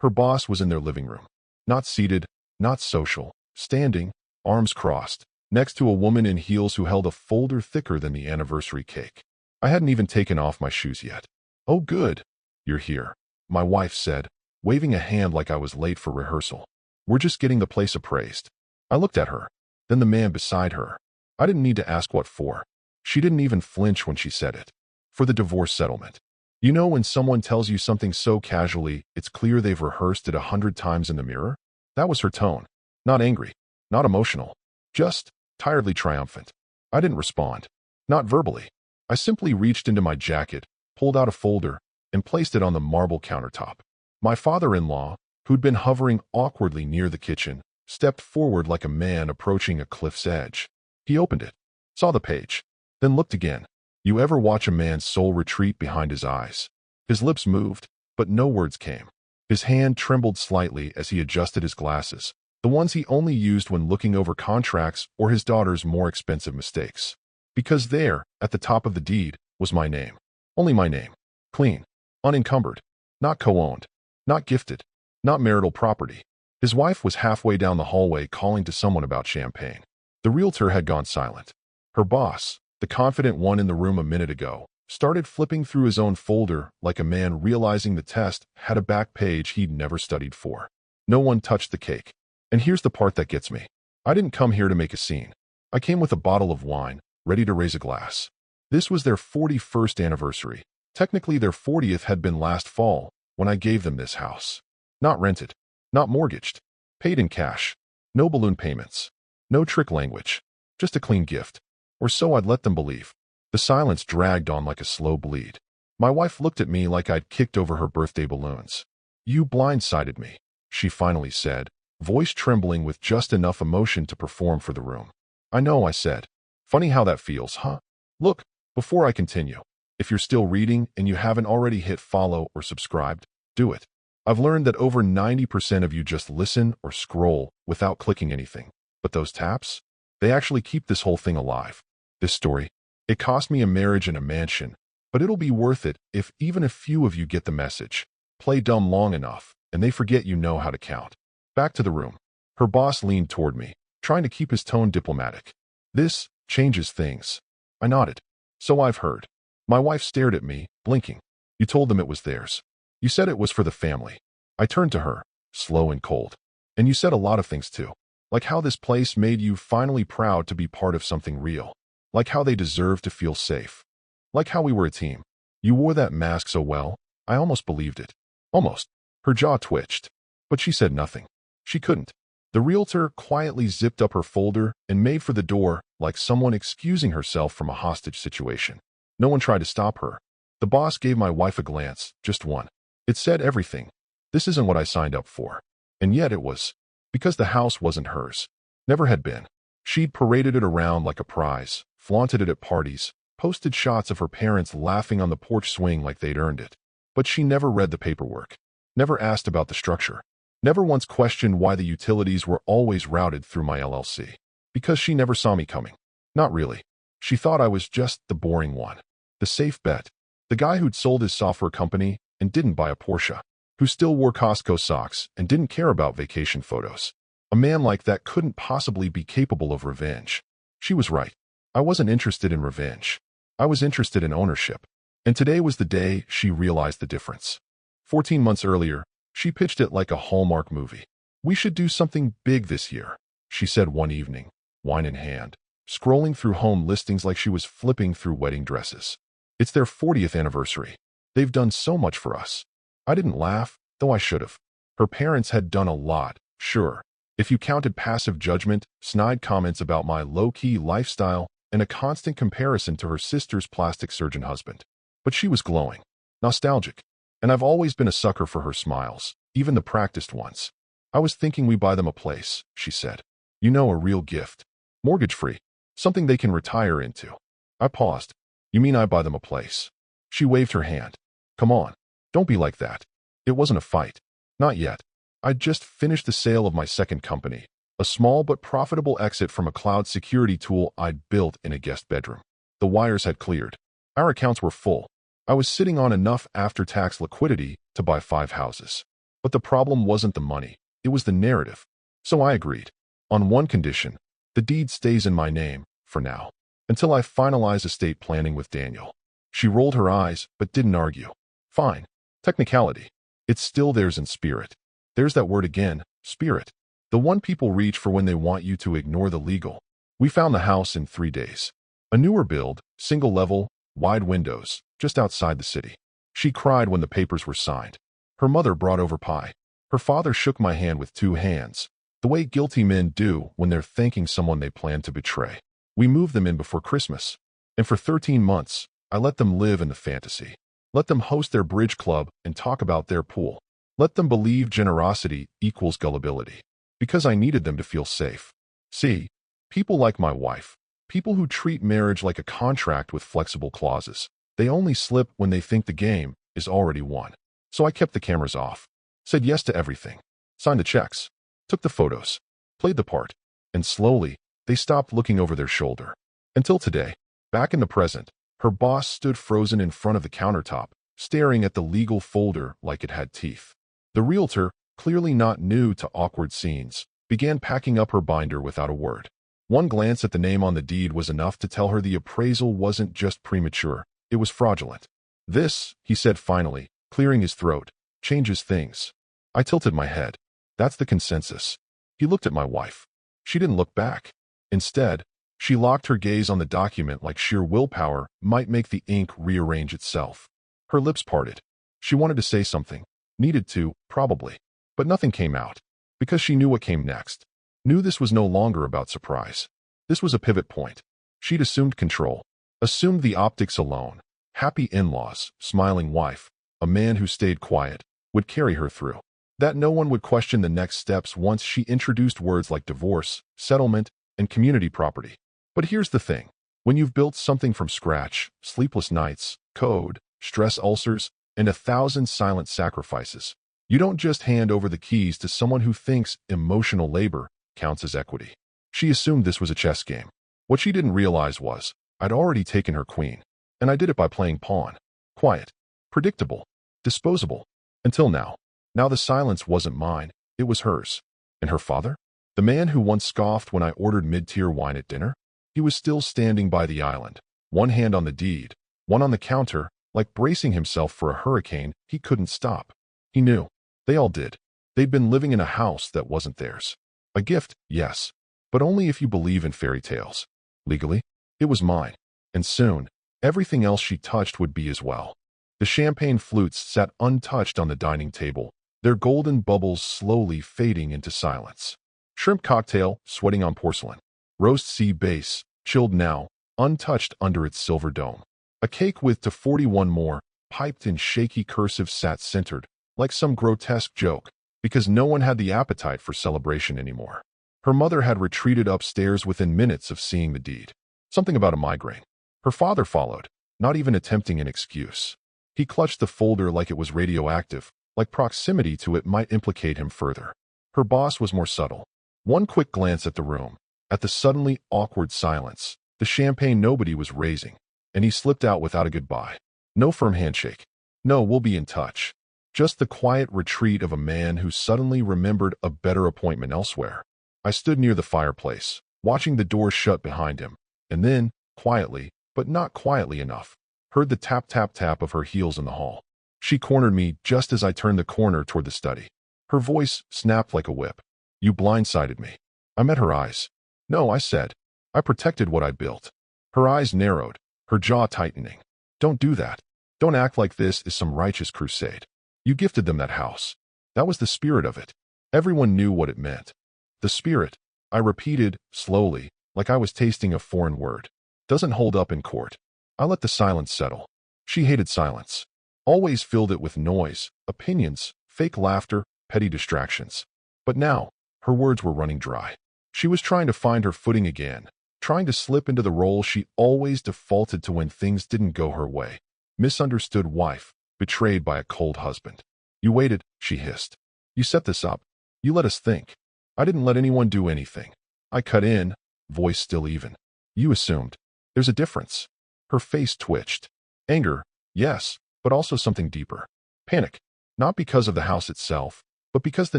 Her boss was in their living room. Not seated, not social, standing, arms crossed, next to a woman in heels who held a folder thicker than the anniversary cake. I hadn't even taken off my shoes yet. "Oh, good. You're here," my wife said, waving a hand like I was late for rehearsal. "We're just getting the place appraised." I looked at her, then the man beside her. I didn't need to ask what for. She didn't even flinch when she said it. "For the divorce settlement." You know when someone tells you something so casually, it's clear they've rehearsed it 100 times in the mirror? That was her tone. Not angry, not emotional, just tiredly triumphant. I didn't respond. Not verbally. I simply reached into my jacket, pulled out a folder, and placed it on the marble countertop. My father-in-law, who'd been hovering awkwardly near the kitchen, stepped forward like a man approaching a cliff's edge. He opened it, saw the page, then looked again. You ever watch a man's soul retreat behind his eyes? His lips moved, but no words came. His hand trembled slightly as he adjusted his glasses, the ones he only used when looking over contracts or his daughter's more expensive mistakes. Because there, at the top of the deed, was my name. Only my name. Clean. Unencumbered. Not co-owned. Not gifted. Not marital property. His wife was halfway down the hallway calling to someone about champagne. The realtor had gone silent. Her boss, the confident one in the room a minute ago, started flipping through his own folder like a man realizing the test had a back page he'd never studied for. No one touched the cake. And here's the part that gets me. I didn't come here to make a scene. I came with a bottle of wine, ready to raise a glass. This was their 41st anniversary. Technically, their 40th had been last fall when I gave them this house. Not rented. Not mortgaged. Paid in cash. No balloon payments. No trick language. Just a clean gift. Or so I'd let them believe. The silence dragged on like a slow bleed. My wife looked at me like I'd kicked over her birthday balloons. "You blindsided me," she finally said, voice trembling with just enough emotion to perform for the room. "I know," I said. "Funny how that feels, huh?" Look, before I continue, if you're still reading and you haven't already hit follow or subscribed, do it. I've learned that over 90% of you just listen or scroll without clicking anything. But those taps? They actually keep this whole thing alive. This story, it cost me a marriage and a mansion, but it'll be worth it if even a few of you get the message. Play dumb long enough, and they forget you know how to count. Back to the room. Her boss leaned toward me, trying to keep his tone diplomatic. "This changes things." I nodded. "So I've heard." My wife stared at me, blinking. "You told them it was theirs. You said it was for the family." I turned to her, slow and cold. "And you said a lot of things too. Like how this place made you finally proud to be part of something real. Like how they deserve to feel safe. Like how we were a team. You wore that mask so well, I almost believed it. Almost." Her jaw twitched. But she said nothing. She couldn't. The realtor quietly zipped up her folder and made for the door like someone excusing herself from a hostage situation. No one tried to stop her. The boss gave my wife a glance, just one. It said everything. This isn't what I signed up for. And yet it was. Because the house wasn't hers. Never had been. She'd paraded it around like a prize, flaunted it at parties, posted shots of her parents laughing on the porch swing like they'd earned it. But she never read the paperwork. Never asked about the structure. Never once questioned why the utilities were always routed through my LLC. Because she never saw me coming. Not really. She thought I was just the boring one. The safe bet. The guy who'd sold his software company and didn't buy a Porsche. Who still wore Costco socks and didn't care about vacation photos. A man like that couldn't possibly be capable of revenge. She was right. I wasn't interested in revenge. I was interested in ownership. And today was the day she realized the difference. 14 months earlier, she pitched it like a Hallmark movie. "We should do something big this year," she said one evening, wine in hand, scrolling through home listings like she was flipping through wedding dresses. "It's their 40th anniversary. They've done so much for us." I didn't laugh, though I should have. Her parents had done a lot, sure. If you counted passive judgment, snide comments about my low-key lifestyle, and a constant comparison to her sister's plastic surgeon husband. But she was glowing, nostalgic. And I've always been a sucker for her smiles, even the practiced ones. "I was thinking we buy them a place," she said. "You know, a real gift. Mortgage-free. Something they can retire into." I paused. "You mean I buy them a place?" She waved her hand. "Come on. Don't be like that. It wasn't a fight. Not yet. I'd just finished the sale of my second company, a small but profitable exit from a cloud security tool I'd built in a guest bedroom. The wires had cleared. Our accounts were full. I was sitting on enough after-tax liquidity to buy 5 houses. But the problem wasn't the money, it was the narrative. So I agreed. On one condition, the deed stays in my name, for now, until I finalize estate planning with Daniel. She rolled her eyes, but didn't argue. Fine. Technicality. It's still theirs in spirit. There's that word again, spirit. The one people reach for when they want you to ignore the legal. We found the house in 3 days. A newer build, single level, wide windows, just outside the city. She cried when the papers were signed. Her mother brought over pie. Her father shook my hand with 2 hands, the way guilty men do when they're thanking someone they plan to betray. We moved them in before Christmas, and for 13 months, I let them live in the fantasy. Let them host their bridge club and talk about their pool. Let them believe generosity equals gullibility. Because I needed them to feel safe. See, people like my wife, people who treat marriage like a contract with flexible clauses, they only slip when they think the game is already won. So I kept the cameras off, said yes to everything, signed the checks, took the photos, played the part, and slowly, they stopped looking over their shoulder. Until today, back in the present, her boss stood frozen in front of the countertop, staring at the legal folder like it had teeth. The realtor, clearly not new to awkward scenes, began packing up her binder without a word. One glance at the name on the deed was enough to tell her the appraisal wasn't just premature, it was fraudulent. This, he said finally, clearing his throat, changes things. I tilted my head. That's the consensus. He looked at my wife. She didn't look back. Instead, she locked her gaze on the document like sheer willpower might make the ink rearrange itself. Her lips parted. She wanted to say something. Needed to, probably. But nothing came out. Because she knew what came next. Knew this was no longer about surprise. This was a pivot point. She'd assumed control. Assumed the optics alone. Happy in-laws, smiling wife, a man who stayed quiet, would carry her through. That no one would question the next steps once she introduced words like divorce, settlement, and community property. But here's the thing. When you've built something from scratch, sleepless nights, code, stress ulcers, and 1,000 silent sacrifices, you don't just hand over the keys to someone who thinks emotional labor counts as equity. She assumed this was a chess game. What she didn't realize was, I'd already taken her queen, and I did it by playing pawn. Quiet, predictable, disposable. Until now. Now the silence wasn't mine, it was hers. And her father? The man who once scoffed when I ordered mid-tier wine at dinner? He was still standing by the island, one hand on the deed, one on the counter, like bracing himself for a hurricane he couldn't stop. He knew. They all did. They'd been living in a house that wasn't theirs. A gift, yes, but only if you believe in fairy tales. Legally, it was mine. And soon, everything else she touched would be as well. The champagne flutes sat untouched on the dining table, their golden bubbles slowly fading into silence. Shrimp cocktail, sweating on porcelain. Roast sea base, chilled now, untouched under its silver dome. A cake with to 41 more, piped in shaky cursive sat centered, like some grotesque joke, because no one had the appetite for celebration anymore. Her mother had retreated upstairs within minutes of seeing the deed. Something about a migraine. Her father followed, not even attempting an excuse. He clutched the folder like it was radioactive, like proximity to it might implicate him further. Her boss was more subtle. One quick glance at the room, at the suddenly awkward silence, the champagne nobody was raising, and he slipped out without a goodbye. No firm handshake. No, we'll be in touch. Just the quiet retreat of a man who suddenly remembered a better appointment elsewhere. I stood near the fireplace, watching the door shut behind him, and then, quietly, but not quietly enough, heard the tap-tap-tap of her heels in the hall. She cornered me just as I turned the corner toward the study. Her voice snapped like a whip. You blindsided me. I met her eyes. No, I said. I protected what I built. Her eyes narrowed, her jaw tightening. Don't do that. Don't act like this is some righteous crusade. You gifted them that house. That was the spirit of it. Everyone knew what it meant. The spirit, I repeated, slowly, like I was tasting a foreign word, doesn't hold up in court. I let the silence settle. She hated silence. Always filled it with noise, opinions, fake laughter, petty distractions. But now, her words were running dry. She was trying to find her footing again, trying to slip into the role she always defaulted to when things didn't go her way. Misunderstood wife, betrayed by a cold husband. You waited, she hissed. You set this up. You let us think. I didn't let anyone do anything. I cut in, voice still even. You assumed. There's a difference. Her face twitched. Anger, yes, but also something deeper. Panic. Not because of the house itself, but because the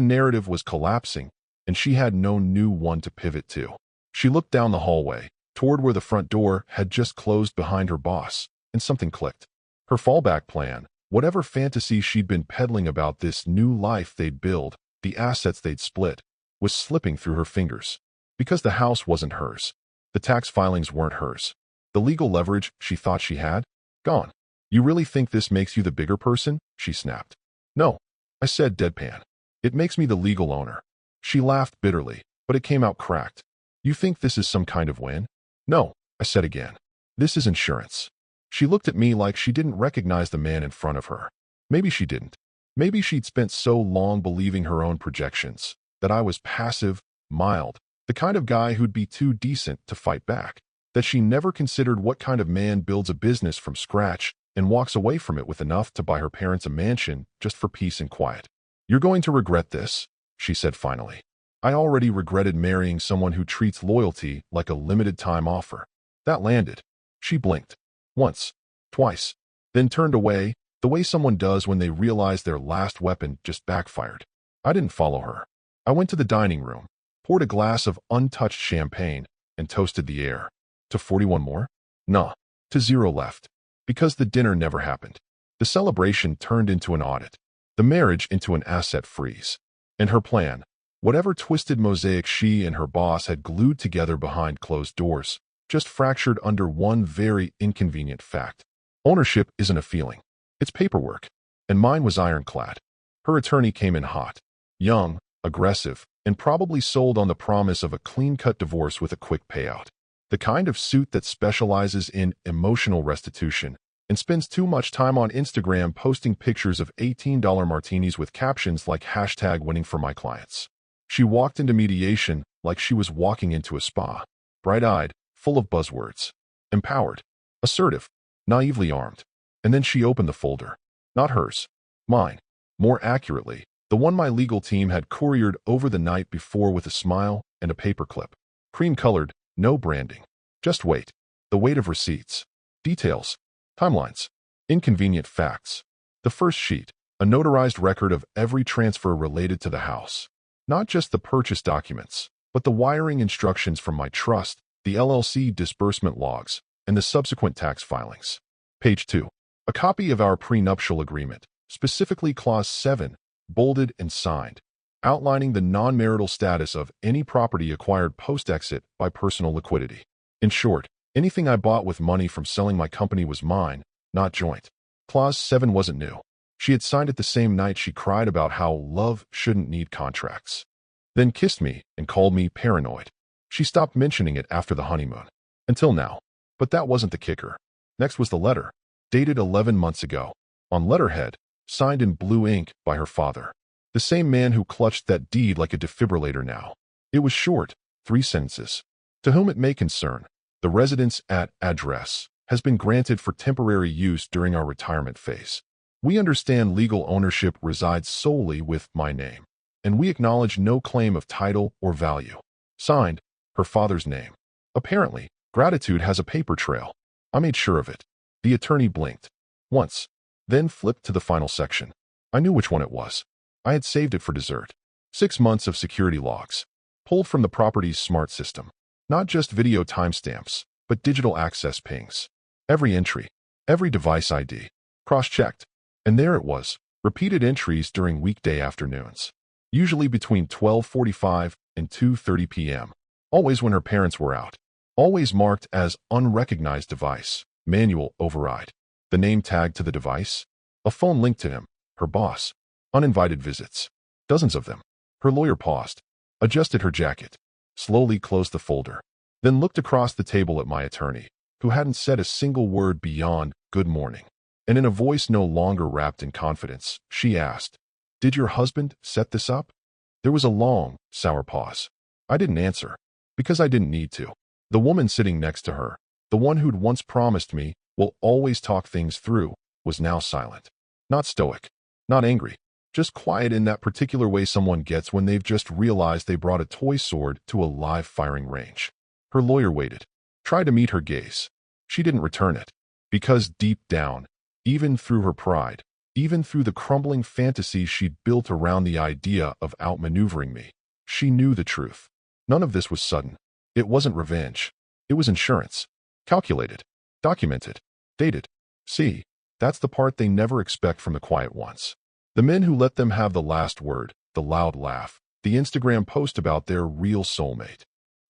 narrative was collapsing and she had no new one to pivot to. She looked down the hallway, toward where the front door had just closed behind her boss, and something clicked. Her fallback plan, whatever fantasy she'd been peddling about this new life they'd build, the assets they'd split, was slipping through her fingers. Because the house wasn't hers. The tax filings weren't hers. The legal leverage she thought she had? Gone. You really think this makes you the bigger person? She snapped. No, I said deadpan. It makes me the legal owner. She laughed bitterly, but it came out cracked. You think this is some kind of win? No, I said again. This is insurance. She looked at me like she didn't recognize the man in front of her. Maybe she didn't. Maybe she'd spent so long believing her own projections, that I was passive, mild, the kind of guy who'd be too decent to fight back, that she never considered what kind of man builds a business from scratch and walks away from it with enough to buy her parents a mansion just for peace and quiet. You're going to regret this, she said finally. I already regretted marrying someone who treats loyalty like a limited-time offer. That landed. She blinked. Once. Twice. Then turned away, the way someone does when they realize their last weapon just backfired. I didn't follow her. I went to the dining room, poured a glass of untouched champagne, and toasted the air. To 41 more? Nah. To 0 left. Because the dinner never happened. The celebration turned into an audit. The marriage into an asset freeze. And her plan, whatever twisted mosaic she and her boss had glued together behind closed doors, just fractured under one very inconvenient fact. Ownership isn't a feeling. It's paperwork. And mine was ironclad. Her attorney came in hot. Young, aggressive, and probably sold on the promise of a clean-cut divorce with a quick payout. The kind of suit that specializes in emotional restitution and spends too much time on Instagram posting pictures of $18 martinis with captions like #winning for my clients. She walked into mediation like she was walking into a spa, bright-eyed, full of buzzwords, empowered, assertive, naively armed. And then she opened the folder. Not hers. Mine. More accurately, the one my legal team had couriered over the night before with a smile and a paperclip. Cream-colored, no branding. Just weight. The weight of receipts. Details. Timelines. Inconvenient facts. The first sheet, a notarized record of every transfer related to the house. Not just the purchase documents, but the wiring instructions from my trust, the LLC disbursement logs, and the subsequent tax filings. Page 2. A copy of our prenuptial agreement, specifically Clause 7, bolded and signed, outlining the non-marital status of any property acquired post-exit by personal liquidity. In short, anything I bought with money from selling my company was mine, not joint. Clause 7 wasn't new. She had signed it the same night she cried about how love shouldn't need contracts. Then kissed me and called me paranoid. She stopped mentioning it after the honeymoon. Until now. But that wasn't the kicker. Next was the letter, dated 11 months ago, on letterhead, signed in blue ink by her father. The same man who clutched that deed like a defibrillator now. It was short, 3 sentences. To whom it may concern, the residence at address has been granted for temporary use during our retirement phase. We understand legal ownership resides solely with my name, and we acknowledge no claim of title or value. Signed, her father's name. Apparently, gratitude has a paper trail. I made sure of it. The attorney blinked. Once. Then flipped to the final section. I knew which one it was. I had saved it for dessert. 6 months of security logs. Pulled from the property's smart system. Not just video timestamps, but digital access pings. Every entry. Every device ID. Cross-checked. And there it was. Repeated entries during weekday afternoons. Usually between 12:45 and 2:30 p.m. Always when her parents were out. Always marked as unrecognized device, manual override. The name tagged to the device? A phone linked to him, her boss. Uninvited visits. Dozens of them. Her lawyer paused, adjusted her jacket, slowly closed the folder, then looked across the table at my attorney, who hadn't said a single word beyond good morning. And in a voice no longer wrapped in confidence, she asked, "Did your husband set this up?" There was a long, sour pause. I didn't answer, because I didn't need to. The woman sitting next to her, the one who'd once promised me, "We'll always talk things through," was now silent. Not stoic, not angry, just quiet in that particular way someone gets when they've just realized they brought a toy sword to a live firing range. Her lawyer waited, tried to meet her gaze. She didn't return it, because deep down, even through her pride, Even through the crumbling fantasies she'd built around the idea of outmaneuvering me, she knew the truth. None of this was sudden. It wasn't revenge. It was insurance. Calculated. Documented. Dated. See, that's the part they never expect from the quiet ones. The men who let them have the last word, the loud laugh, the Instagram post about their real soulmate.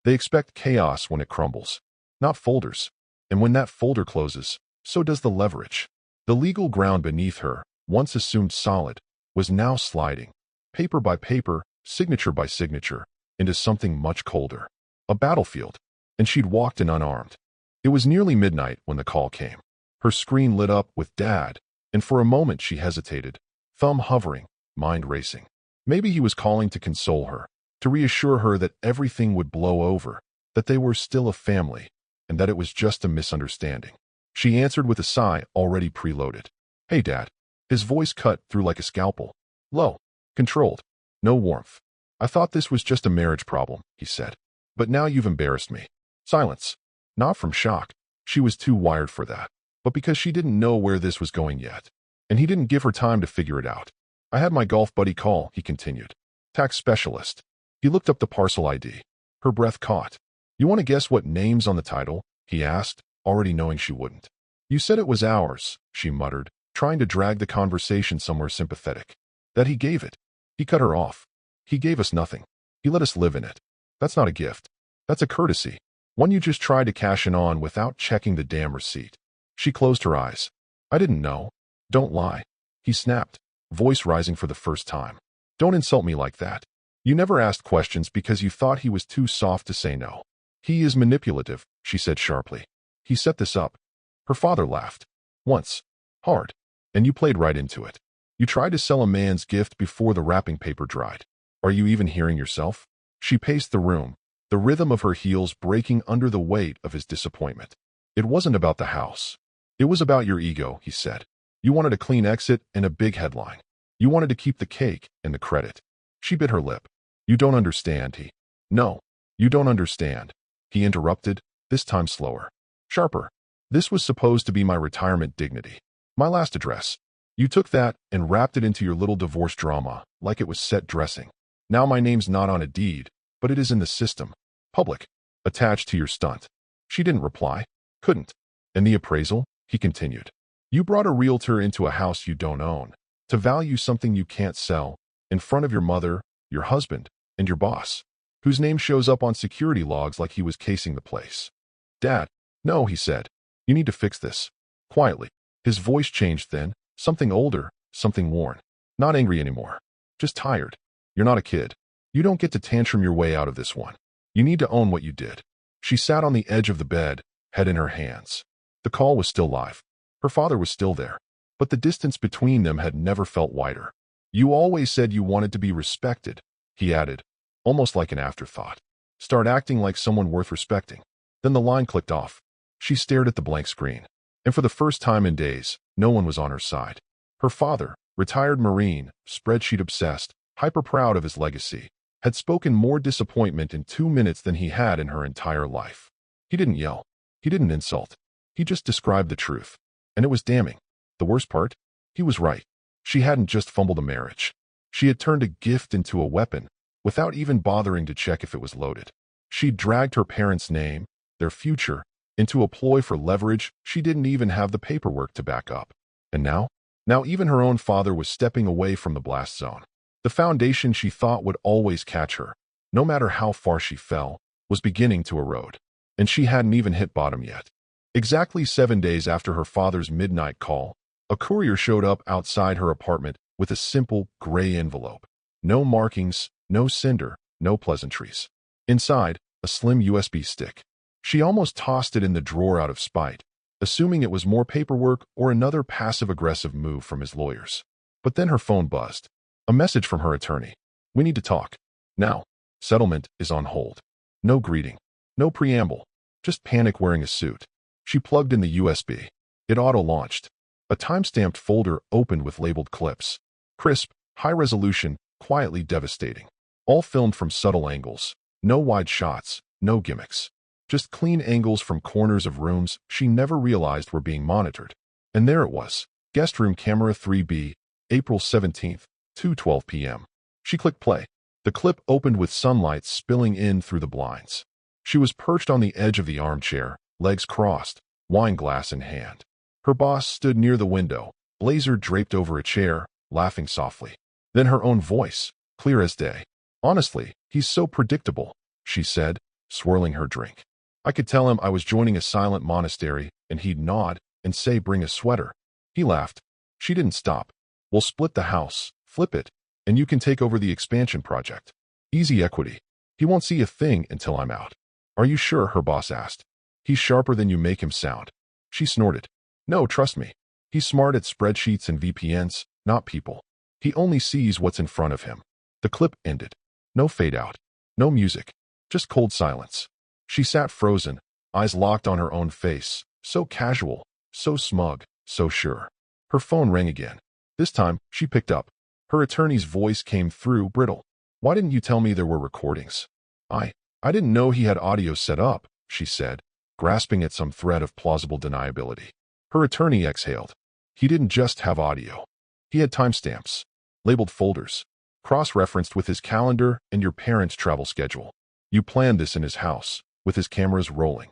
They expect chaos when it crumbles, not folders. And when that folder closes, so does the leverage. The legal ground beneath her, once assumed solid, was now sliding, paper by paper, signature by signature, into something much colder. A battlefield. And she'd walked in unarmed. It was nearly midnight when the call came. Her screen lit up with Dad, and for a moment she hesitated, thumb hovering, mind racing. Maybe he was calling to console her, to reassure her that everything would blow over, that they were still a family, and that it was just a misunderstanding. She answered with a sigh already preloaded. Hey, Dad. His voice cut through like a scalpel. Low. Controlled. No warmth. I thought this was just a marriage problem, he said. But now you've embarrassed me. Silence. Not from shock. She was too wired for that. But because she didn't know where this was going yet. And he didn't give her time to figure it out. I had my golf buddy call, he continued. Tax specialist. He looked up the parcel ID. Her breath caught. You want to guess what name's on the title? He asked, already knowing she wouldn't. You said it was ours, she muttered, trying to drag the conversation somewhere sympathetic. That he gave it. He cut her off. He gave us nothing. He let us live in it. That's not a gift. That's a courtesy. One you just tried to cash in on without checking the damn receipt. She closed her eyes. I didn't know. Don't lie. He snapped, voice rising for the first time. Don't insult me like that. You never asked questions because you thought he was too soft to say no. He is manipulative, she said sharply. He set this up. Her father laughed. Once. Hard. And you played right into it. You tried to sell a man's gift before the wrapping paper dried. Are you even hearing yourself? She paced the room, the rhythm of her heels breaking under the weight of his disappointment. It wasn't about the house. It was about your ego, he said. You wanted a clean exit and a big headline. You wanted to keep the cake and the credit. She bit her lip. You don't understand, he. No, you don't understand. He interrupted, this time slower. Sharper. This was supposed to be my retirement dignity. My last address. You took that and wrapped it into your little divorce drama, like it was set dressing. Now my name's not on a deed, but it is in the system. Public. Attached to your stunt. She didn't reply. Couldn't. And the appraisal? He continued. You brought a realtor into a house you don't own, to value something you can't sell, in front of your mother, your husband, and your boss, whose name shows up on security logs like he was casing the place. Dad. No, he said. You need to fix this. Quietly. His voice changed then, something older, something worn. Not angry anymore. Just tired. You're not a kid. You don't get to tantrum your way out of this one. You need to own what you did. She sat on the edge of the bed, head in her hands. The call was still live. Her father was still there. But the distance between them had never felt wider. You always said you wanted to be respected, he added, almost like an afterthought. Start acting like someone worth respecting. Then the line clicked off. She stared at the blank screen. And for the first time in days, no one was on her side. Her father, retired Marine, spreadsheet obsessed, hyper proud of his legacy, had spoken more disappointment in 2 minutes than he had in her entire life. He didn't yell. He didn't insult. He just described the truth. And it was damning. The worst part? He was right. She hadn't just fumbled a marriage. She had turned a gift into a weapon, without even bothering to check if it was loaded. She'd dragged her parents' name, their future, into a ploy for leverage she didn't even have the paperwork to back up. And now? Now even her own father was stepping away from the blast zone. The foundation she thought would always catch her, no matter how far she fell, was beginning to erode. And she hadn't even hit bottom yet. Exactly 7 days after her father's midnight call, a courier showed up outside her apartment with a simple gray envelope. No markings, no sender, no pleasantries. Inside, a slim USB stick. She almost tossed it in the drawer out of spite, assuming it was more paperwork or another passive-aggressive move from his lawyers. But then her phone buzzed. A message from her attorney. We need to talk. Now. Settlement is on hold. No greeting. No preamble. Just panic wearing a suit. She plugged in the USB. It auto-launched. A time-stamped folder opened with labeled clips. Crisp, high-resolution, quietly devastating. All filmed from subtle angles. No wide shots. No gimmicks. Just clean angles from corners of rooms she never realized were being monitored. And there it was. Guest room camera 3B, April 17th, 2:12 p.m. She clicked play. The clip opened with sunlight spilling in through the blinds. She was perched on the edge of the armchair, legs crossed, wine glass in hand. Her boss stood near the window, blazer draped over a chair, laughing softly. Then her own voice, clear as day. "Honestly, he's so predictable," she said, swirling her drink. "I could tell him I was joining a silent monastery, and he'd nod and say bring a sweater." He laughed. She didn't stop. "We'll split the house, flip it, and you can take over the expansion project. Easy equity. He won't see a thing until I'm out." "Are you sure?" her boss asked. "He's sharper than you make him sound." She snorted. "No, trust me. He's smart at spreadsheets and VPNs, not people. He only sees what's in front of him." The clip ended. No fade out. No music. Just cold silence. She sat frozen, eyes locked on her own face, so casual, so smug, so sure. Her phone rang again. This time, she picked up. Her attorney's voice came through, brittle. "Why didn't you tell me there were recordings?" I didn't know he had audio set up," she said, grasping at some thread of plausible deniability. Her attorney exhaled. "He didn't just have audio. He had timestamps, labeled folders, cross-referenced with his calendar and your parents' travel schedule. You planned this in his house, with his cameras rolling."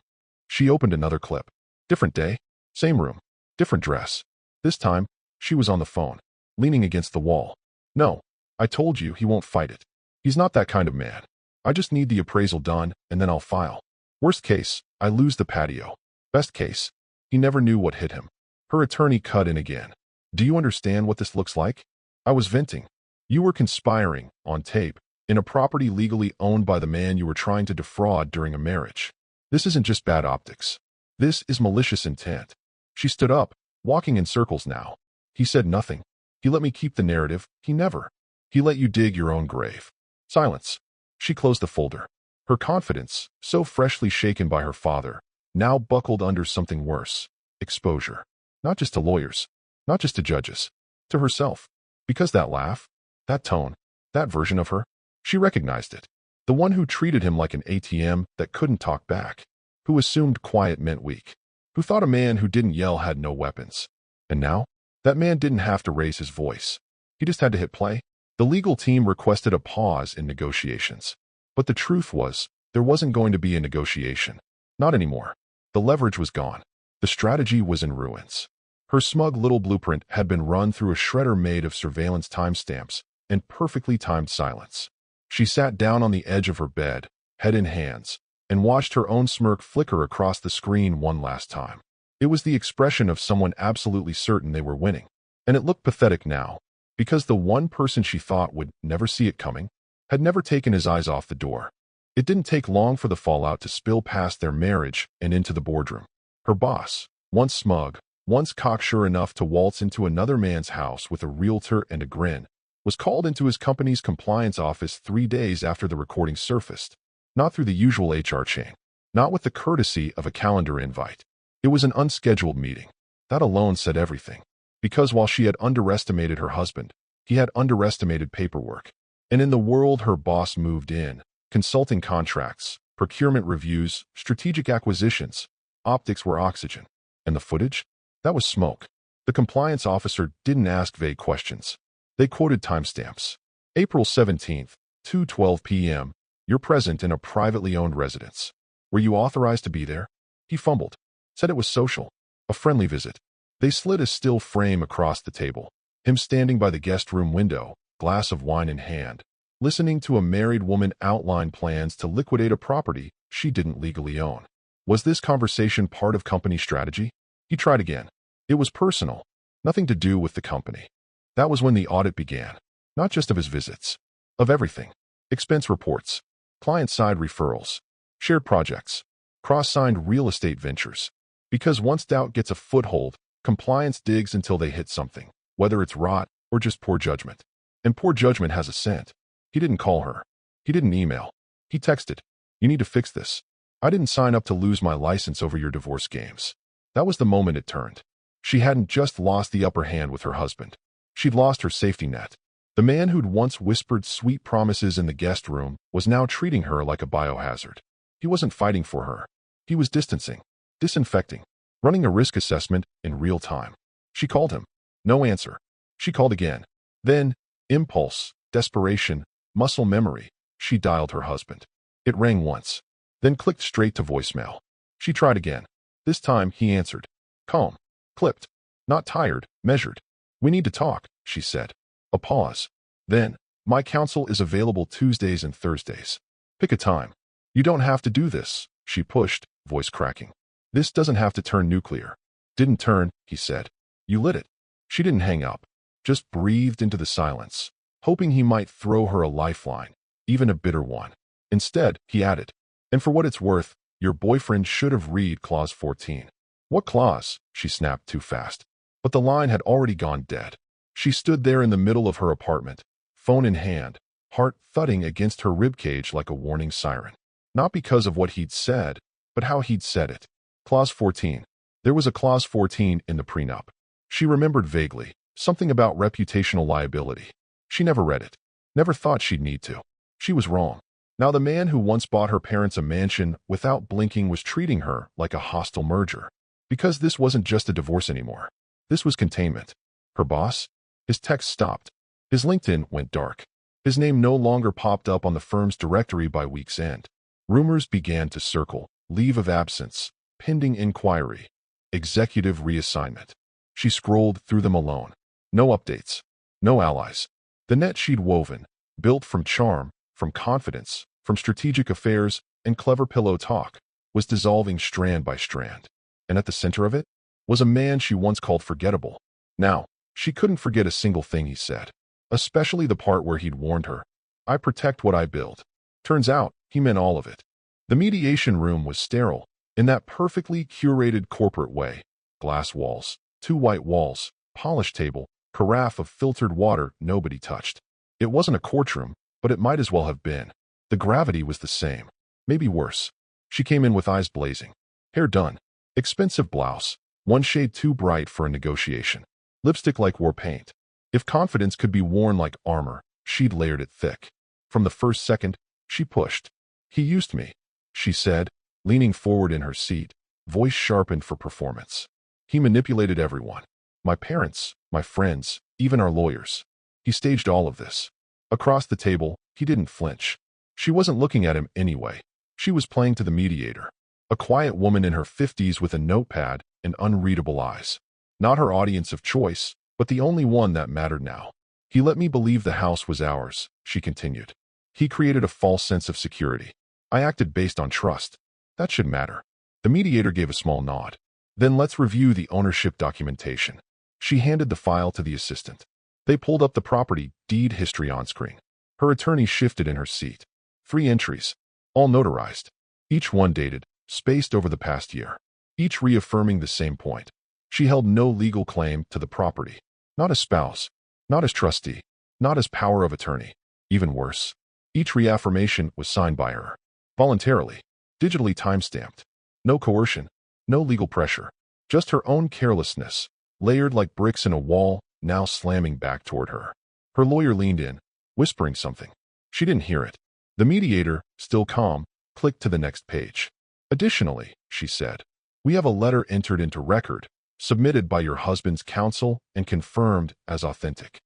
She opened another clip. Different day, same room, different dress. This time, she was on the phone, leaning against the wall. "No, I told you he won't fight it. He's not that kind of man. I just need the appraisal done, and then I'll file. Worst case, I lose the patio. Best case, he never knew what hit him." Her attorney cut in again. "Do you understand what this looks like? I was venting. You were conspiring, on tape, in a property legally owned by the man you were trying to defraud during a marriage. This isn't just bad optics. This is malicious intent." She stood up, walking in circles now. "He said nothing. He let me keep the narrative. He never. He let you dig your own grave." Silence. She closed the folder. Her confidence, so freshly shaken by her father, now buckled under something worse. Exposure. Not just to lawyers. Not just to judges. To herself. Because that laugh, that tone, that version of her, she recognized it. The one who treated him like an ATM that couldn't talk back. Who assumed quiet meant weak. Who thought a man who didn't yell had no weapons. And now, that man didn't have to raise his voice. He just had to hit play. The legal team requested a pause in negotiations. But the truth was, there wasn't going to be a negotiation. Not anymore. The leverage was gone. The strategy was in ruins. Her smug little blueprint had been run through a shredder made of surveillance timestamps and perfectly timed silence. She sat down on the edge of her bed, head in hands, and watched her own smirk flicker across the screen one last time. It was the expression of someone absolutely certain they were winning. And it looked pathetic now, because the one person she thought would never see it coming had never taken his eyes off the door. It didn't take long for the fallout to spill past their marriage and into the boardroom. Her boss, once smug, once cocksure enough to waltz into another man's house with a realtor and a grin, was called into his company's compliance office 3 days after the recording surfaced. Not through the usual HR chain. Not with the courtesy of a calendar invite. It was an unscheduled meeting. That alone said everything. Because while she had underestimated her husband, he had underestimated paperwork. And in the world her boss moved in, consulting contracts, procurement reviews, strategic acquisitions, optics were oxygen. And the footage? That was smoke. The compliance officer didn't ask vague questions. They quoted timestamps. April 17th, 2:12 p.m. You're present in a privately owned residence. Were you authorized to be there? He fumbled. Said it was social. A friendly visit. They slid a still frame across the table. Him standing by the guest room window, glass of wine in hand, listening to a married woman outline plans to liquidate a property she didn't legally own. Was this conversation part of company strategy? He tried again. It was personal. Nothing to do with the company. That was when the audit began. Not just of his visits. Of everything. Expense reports. Client-side referrals. Shared projects. Cross-signed real estate ventures. Because once doubt gets a foothold, compliance digs until they hit something, whether it's rot or just poor judgment. And poor judgment has a scent. He didn't call her. He didn't email. He texted. "You need to fix this. I didn't sign up to lose my license over your divorce games." That was the moment it turned. She hadn't just lost the upper hand with her husband. She'd lost her safety net. The man who'd once whispered sweet promises in the guest room was now treating her like a biohazard. He wasn't fighting for her. He was distancing, disinfecting, running a risk assessment in real time. She called him. No answer. She called again. Then, impulse, desperation, muscle memory, she dialed her husband. It rang once, then clicked straight to voicemail. She tried again. This time, he answered. Calm. Clipped. Not tired, measured. We need to talk, she said. A pause. Then, my counsel is available Tuesdays and Thursdays. Pick a time. You don't have to do this, she pushed, voice cracking. This doesn't have to turn nuclear. Didn't turn, he said. You lit it. She didn't hang up, just breathed into the silence, hoping he might throw her a lifeline, even a bitter one. Instead, he added, and for what it's worth, your boyfriend should have read clause 14. What clause? She snapped too fast. But the line had already gone dead. She stood there in the middle of her apartment, phone in hand, heart thudding against her ribcage like a warning siren. Not because of what he'd said, but how he'd said it. Clause 14. There was a clause 14 in the prenup. She remembered vaguely, something about reputational liability. She never read it. Never thought she'd need to. She was wrong. Now the man who once bought her parents a mansion without blinking was treating her like a hostile merger. Because this wasn't just a divorce anymore. This was containment. Her boss? His text stopped. His LinkedIn went dark. His name no longer popped up on the firm's directory by week's end. Rumors began to circle. Leave of absence. Pending inquiry. Executive reassignment. She scrolled through them alone. No updates. No allies. The net she'd woven, built from charm, from confidence, from strategic affairs and clever pillow talk, was dissolving strand by strand. And at the center of it was a man she once called forgettable. Now, she couldn't forget a single thing he said, especially the part where he'd warned her, I protect what I build. Turns out, he meant all of it. The mediation room was sterile, in that perfectly curated corporate way. Glass walls, 2 white walls, polished table, carafe of filtered water nobody touched. It wasn't a courtroom, but it might as well have been. The gravity was the same, maybe worse. She came in with eyes blazing. Hair done. Expensive blouse, 1 shade too bright for a negotiation. Lipstick like war paint. If confidence could be worn like armor, she'd layered it thick. From the first second, she pushed. He used me, she said, leaning forward in her seat, voice sharpened for performance. He manipulated everyone. My parents, my friends, even our lawyers. He staged all of this. Across the table, he didn't flinch. She wasn't looking at him anyway. She was playing to the mediator. A quiet woman in her 50s with a notepad and unreadable eyes. Not her audience of choice, but the only one that mattered now. He let me believe the house was ours, she continued. He created a false sense of security. I acted based on trust. That should matter. The mediator gave a small nod. Then let's review the ownership documentation. She handed the file to the assistant. They pulled up the property deed history on screen. Her attorney shifted in her seat. 3 entries, all notarized. Each one dated, spaced over the past year. Each reaffirming the same point. She held no legal claim to the property. Not as spouse, not as trustee, not as power of attorney. Even worse, each reaffirmation was signed by her. Voluntarily, digitally time-stamped. No coercion, no legal pressure. Just her own carelessness, layered like bricks in a wall, now slamming back toward her. Her lawyer leaned in, whispering something. She didn't hear it. The mediator, still calm, clicked to the next page. Additionally, she said, we have a letter entered into record, submitted by your husband's counsel and confirmed as authentic.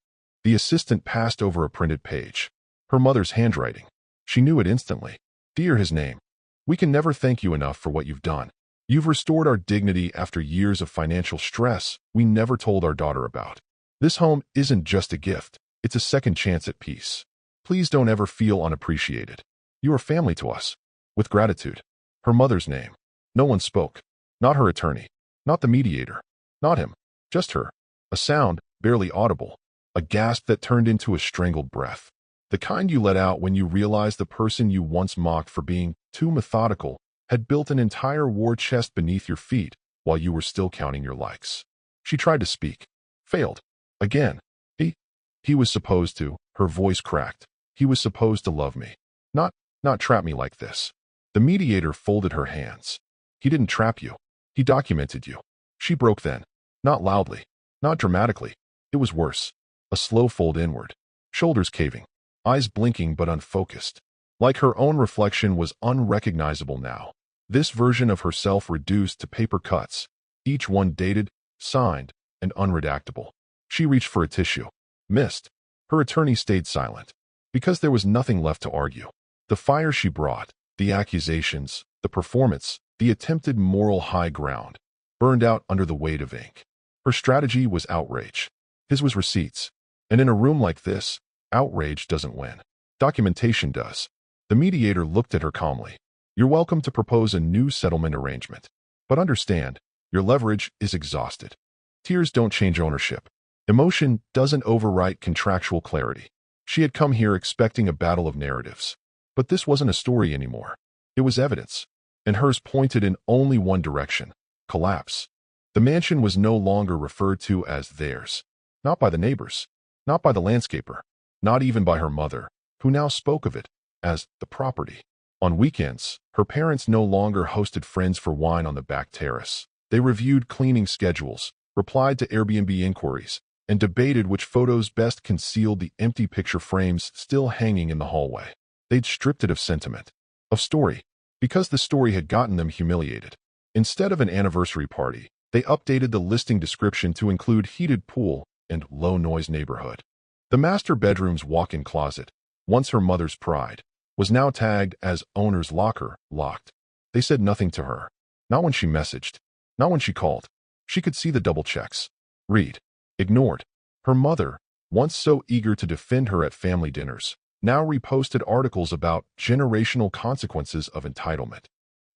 The assistant passed over a printed page. Her mother's handwriting. She knew it instantly. Dear his name. We can never thank you enough for what you've done. You've restored our dignity after years of financial stress we never told our daughter about. This home isn't just a gift, it's a second chance at peace. Please don't ever feel unappreciated. You are family to us. With gratitude. Her mother's name. No one spoke. Not her attorney. Not the mediator. Not him. Just her. A sound, barely audible. A gasp that turned into a strangled breath. The kind you let out when you realized the person you once mocked for being too methodical had built an entire war chest beneath your feet while you were still counting your likes. She tried to speak. Failed. Again. He was supposed to. Her voice cracked. He was supposed to love me. Not trap me like this. The mediator folded her hands. He didn't trap you. He documented you. She broke then. Not loudly. Not dramatically. It was worse. A slow fold inward. Shoulders caving. Eyes blinking but unfocused. Like her own reflection was unrecognizable now. This version of herself reduced to paper cuts, each one dated, signed, and unredactable. She reached for a tissue. Missed. Her attorney stayed silent. Because there was nothing left to argue. The fire she brought, the accusations, the performance, the attempted moral high ground, burned out under the weight of ink. Her strategy was outrage. His was receipts. And in a room like this, outrage doesn't win. Documentation does. The mediator looked at her calmly. You're welcome to propose a new settlement arrangement. But understand, your leverage is exhausted. Tears don't change ownership. Emotion doesn't overwrite contractual clarity. She had come here expecting a battle of narratives. But this wasn't a story anymore. It was evidence. And hers pointed in only one direction: collapse. The mansion was no longer referred to as theirs. Not by the neighbors. Not by the landscaper. Not even by her mother, who now spoke of it as the property. On weekends, her parents no longer hosted friends for wine on the back terrace. They reviewed cleaning schedules, replied to Airbnb inquiries, and debated which photos best concealed the empty picture frames still hanging in the hallway. They'd stripped it of sentiment, of story, because the story had gotten them humiliated. Instead of an anniversary party, they updated the listing description to include heated pool and low-noise neighborhood. The master bedroom's walk-in closet, once her mother's pride, was now tagged as owner's locker, locked. They said nothing to her. Not when she messaged. Not when she called. She could see the double checks. Read. Ignored. Her mother, once so eager to defend her at family dinners, now reposted articles about generational consequences of entitlement.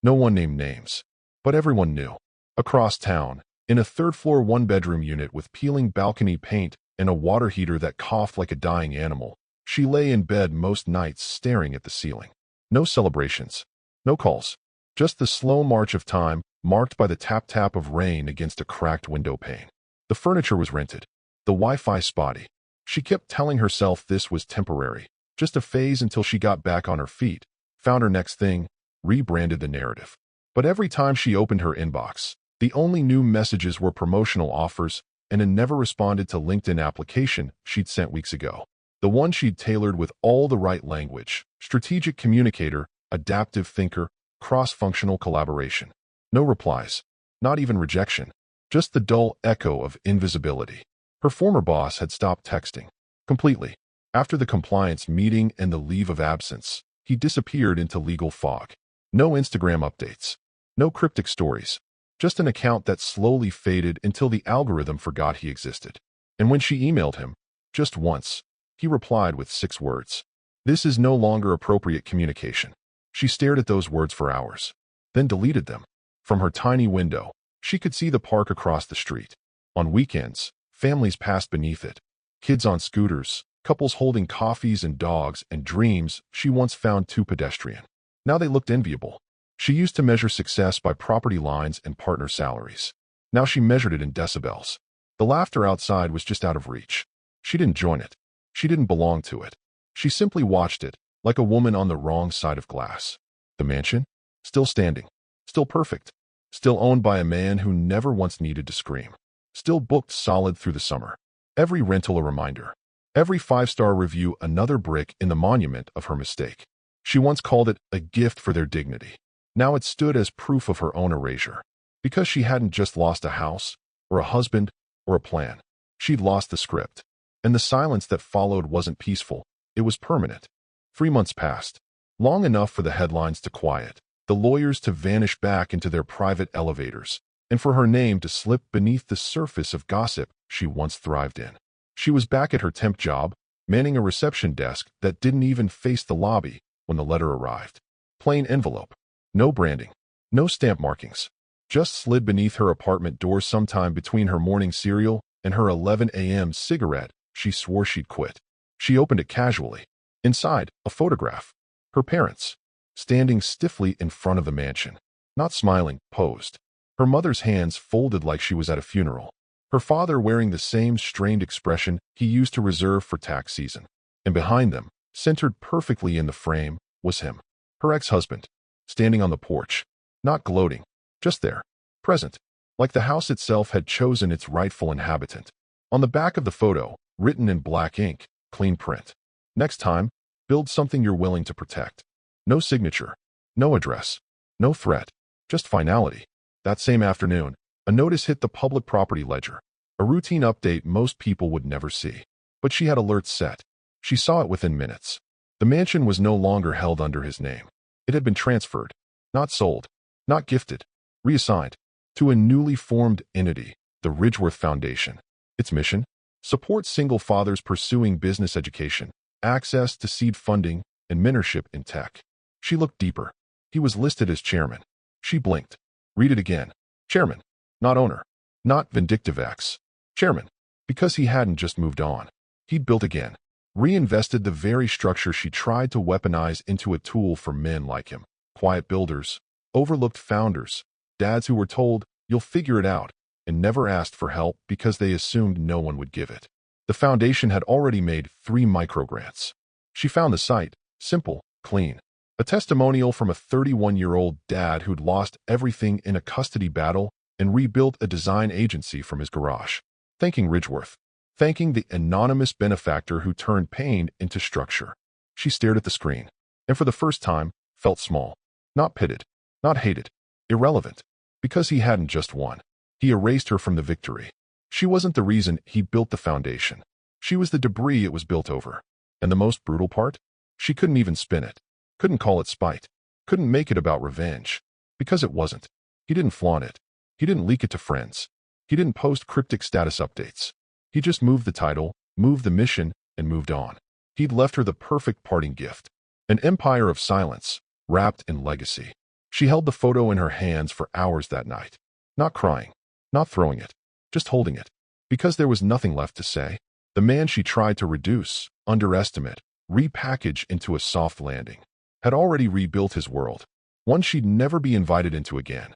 No one named names, but everyone knew. Across town, in a third-floor one-bedroom unit with peeling balcony paint and a water heater that coughed like a dying animal, she lay in bed most nights staring at the ceiling. No celebrations. No calls. Just the slow march of time, marked by the tap-tap of rain against a cracked window pane. The furniture was rented. The Wi-Fi spotty. She kept telling herself this was temporary, just a phase until she got back on her feet, found her next thing, rebranded the narrative. But every time she opened her inbox, the only new messages were promotional offers and a never responded to LinkedIn application she'd sent weeks ago. The one she'd tailored with all the right language: strategic communicator, adaptive thinker, cross-functional collaboration. No replies. Not even rejection. Just the dull echo of invisibility. Her former boss had stopped texting. Completely. After the compliance meeting and the leave of absence, he disappeared into legal fog. No Instagram updates. No cryptic stories. Just an account that slowly faded until the algorithm forgot he existed. And when she emailed him, just once, he replied with 6 words. This is no longer appropriate communication. She stared at those words for hours, then deleted them. From her tiny window, she could see the park across the street. On weekends, families passed beneath it. Kids on scooters, couples holding coffees and dogs, and dreams she once found too pedestrian. Now they looked enviable. She used to measure success by property lines and partner salaries. Now she measured it in decibels. The laughter outside was just out of reach. She didn't join it. She didn't belong to it. She simply watched it, like a woman on the wrong side of glass. The mansion? Still standing. Still perfect. Still owned by a man who never once needed to scream. Still booked solid through the summer. Every rental a reminder. Every 5-star review another brick in the monument of her mistake. She once called it a gift for their dignity. Now it stood as proof of her own erasure. Because she hadn't just lost a house, or a husband, or a plan. She'd lost the script. And the silence that followed wasn't peaceful. It was permanent. 3 months passed. Long enough for the headlines to quiet, the lawyers to vanish back into their private elevators, and for her name to slip beneath the surface of gossip she once thrived in. She was back at her temp job, manning a reception desk that didn't even face the lobby when the letter arrived. Plain envelope. No branding. No stamp markings. Just slid beneath her apartment door sometime between her morning cereal and her 11 a.m. cigarette she swore she'd quit. She opened it casually. Inside, a photograph. Her parents, standing stiffly in front of the mansion. Not smiling, posed. Her mother's hands folded like she was at a funeral. Her father wearing the same strained expression he used to reserve for tax season. And behind them, centered perfectly in the frame, was him. Her ex-husband, standing on the porch. Not gloating. Just there. Present. Like the house itself had chosen its rightful inhabitant. On the back of the photo, written in black ink, clean print. Next time, build something you're willing to protect. No signature. No address. No threat. Just finality. That same afternoon, a notice hit the public property ledger. A routine update most people would never see. But she had alerts set. She saw it within minutes. The mansion was no longer held under his name. It had been transferred, not sold, not gifted, reassigned, to a newly formed entity, the Ridgeworth Foundation. Its mission? Support single fathers pursuing business education, access to seed funding, and mentorship in tech. She looked deeper. He was listed as chairman. She blinked. Read it again. Chairman, not owner, not vindictive ex. Chairman, because he hadn't just moved on. He'd built again, reinvested the very structure she tried to weaponize into a tool for men like him. Quiet builders, overlooked founders, dads who were told, you'll figure it out, and never asked for help because they assumed no one would give it. The foundation had already made 3 microgrants. She found the site, simple, clean. A testimonial from a 31-year-old dad who'd lost everything in a custody battle and rebuilt a design agency from his garage. Thanking Ridgeworth. Thanking the anonymous benefactor who turned pain into structure. She stared at the screen, and for the first time, felt small. Not pitted, not hated, irrelevant. Because he hadn't just won. He erased her from the victory. She wasn't the reason he built the foundation. She was the debris it was built over. And the most brutal part? She couldn't even spin it. Couldn't call it spite. Couldn't make it about revenge. Because it wasn't. He didn't flaunt it. He didn't leak it to friends. He didn't post cryptic status updates. He just moved the title, moved the mission, and moved on. He'd left her the perfect parting gift. An empire of silence, wrapped in legacy. She held the photo in her hands for hours that night. Not crying. Not throwing it. Just holding it. Because there was nothing left to say. The man she tried to reduce, underestimate, repackage into a soft landing, had already rebuilt his world. One she'd never be invited into again.